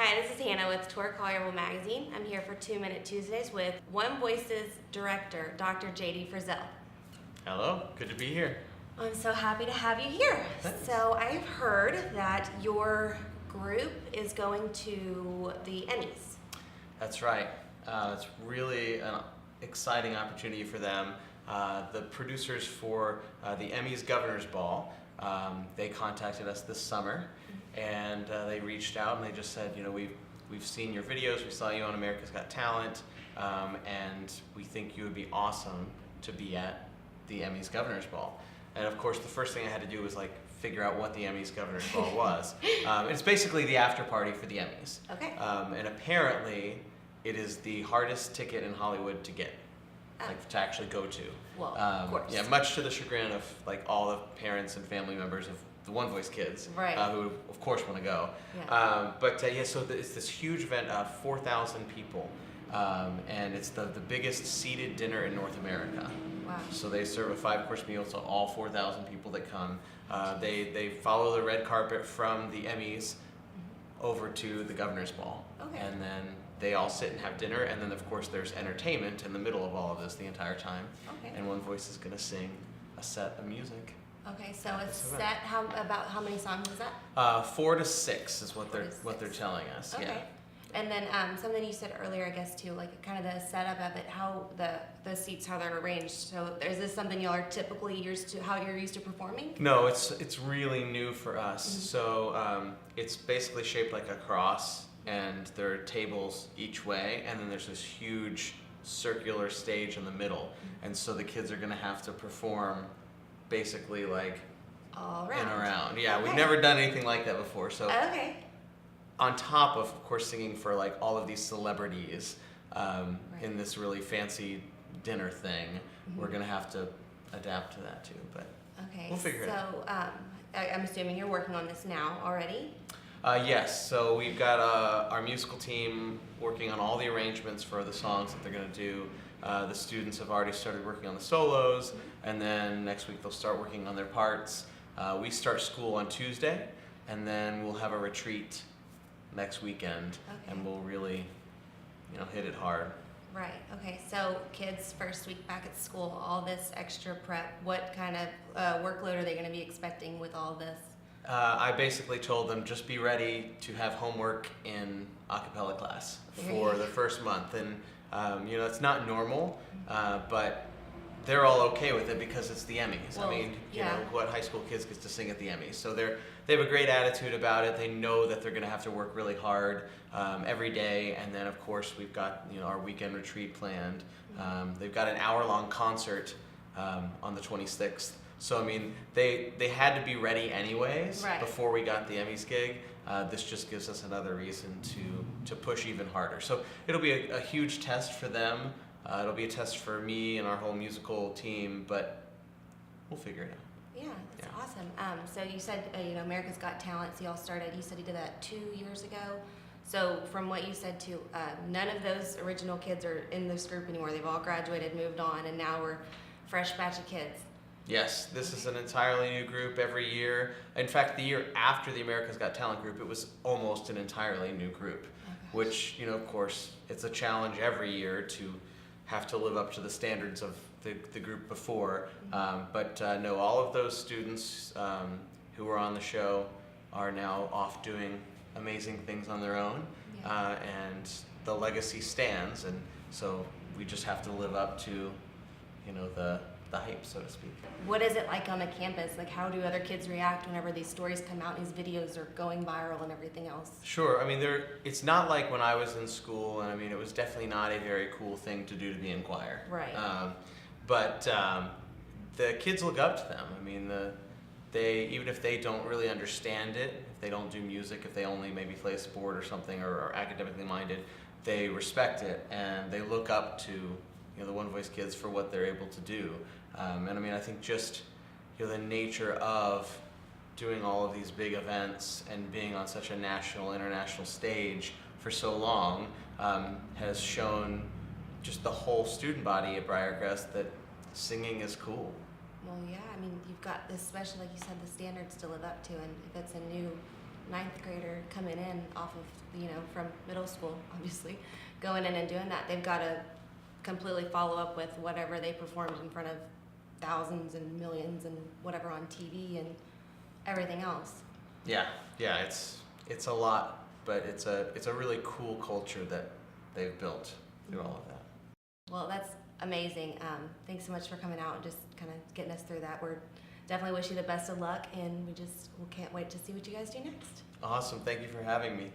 Hi, this is Hannah with Tour Collierville magazine. I'm here for 2 Minute Tuesdays with OneVoice's director, Dr. J.D. Frizzell. Hello, good to be here. I'm so happy to have you here. Thanks. So I've heard that your group is going to the Emmys. That's right. It's really an exciting opportunity for them. The producers for the Emmys Governor's Ball, they contacted us this summer, and they reached out and they just said, you know, we've seen your videos, we saw you on America's Got Talent, and we think you would be awesome to be at the Emmys Governor's Ball. And of course, the first thing I had to do was figure out what the Emmys Governor's Ball was. It's basically the after party for the Emmys. Okay. And apparently, it is the hardest ticket in Hollywood to get, to actually go to. Well, of course. Yeah, much to the chagrin of all the parents and family members of the OneVoice kids, Right. Who of course want to go. Yeah. So it's this huge event, 4,000 people, and it's the biggest seated dinner in North America. Wow. So they serve a 5-course meal to all 4,000 people that come. They follow the red carpet from the Emmys over to the Governor's Ball. Okay. And then they all sit and have dinner, and then of course there's entertainment in the middle of all of this the entire time. Okay. And OneVoice is going to sing a set of music. Okay, so it's set, about how many songs is that? 4 to 6 is what 4 to they're 6. telling us. Okay. Yeah. And then something you said earlier, I guess too, kind of the setup of it, how the seats, how they're arranged. So is this something y'all are typically used to, how you're used to performing? No, it's really new for us. So it's basically shaped like a cross, and there are tables each way, and then there's this huge circular stage in the middle. And so the kids are going to have to perform basically All in around. and around. Yeah, Okay. we've never done anything like that before. So Okay. on top of course, singing for all of these celebrities in this really fancy dinner thing, we're going to have to adapt to that too. But Okay. we'll figure it out. So I'm assuming you're working on this now already? Yes, so we've got our musical team working on all the arrangements for the songs that they're going to do. The students have already started working on the solos, and then next week they'll start working on their parts. We start school on Tuesday, and then we'll have a retreat next weekend, Okay. and we'll really, hit it hard. Right. Okay. So kids first week back at school, all this extra prep, what kind of workload are they going to be expecting with all this? I basically told them just be ready to have homework in a cappella class for the first month, and it's not normal, but they're all okay with it because it's the Emmys. Well, I mean, yeah. What high school kids get to sing at the Emmys? So they have a great attitude about it. They know that they're going to have to work really hard every day, and then of course we've got our weekend retreat planned. They've got an hour-long concert on the 26th. So I mean, they had to be ready anyways. Right. Before we got the Emmys gig. This just gives us another reason to push even harder. So it'll be a huge test for them. It'll be a test for me and our whole musical team, but we'll figure it out. Yeah, that's awesome. So you said America's Got Talent. So y'all started. You said you did that 2 years ago. So from what you said too, none of those original kids are in this group anymore. They've all graduated, moved on, and now we're fresh batch of kids. Yes, this is an entirely new group every year. In fact, the year after the America's Got Talent group, it was almost an entirely new group, which, of course, it's a challenge every year to have to live up to the standards of the group before. But no, all of those students who were on the show are now off doing amazing things on their own, and the legacy stands, and so we just have to live up to, the hype, so to speak. What is it like on the campus? How do other kids react whenever these stories come out and these videos are going viral and everything else? Sure. I mean, it's not like when I was in school, and I mean, it was definitely not a very cool thing to do to be in choir. Right. But the kids look up to them. I mean, they even if they don't really understand it, if they don't do music, if they only maybe play a sport or something, or are academically minded, they respect it and they look up to the OneVoice kids for what they're able to do. And I mean, I think just the nature of doing all of these big events and being on such a national, international stage for so long has shown just the whole student body at Briarcrest that singing is cool. Well, yeah, I mean, you've got, especially like you said, the standards to live up to, and if it's a ninth grader coming in off of, from middle school, obviously, going in and doing that. They've got to completely follow up with whatever they performed in front of thousands and millions and whatever on TV and everything else. Yeah, it's a lot, but it's a really cool culture that they've built through all of that. Well, that's amazing. Thanks so much for coming out and just kind of getting us through that. We're definitely wish you the best of luck, and we can't wait to see what you guys do next. Awesome, thank you for having me.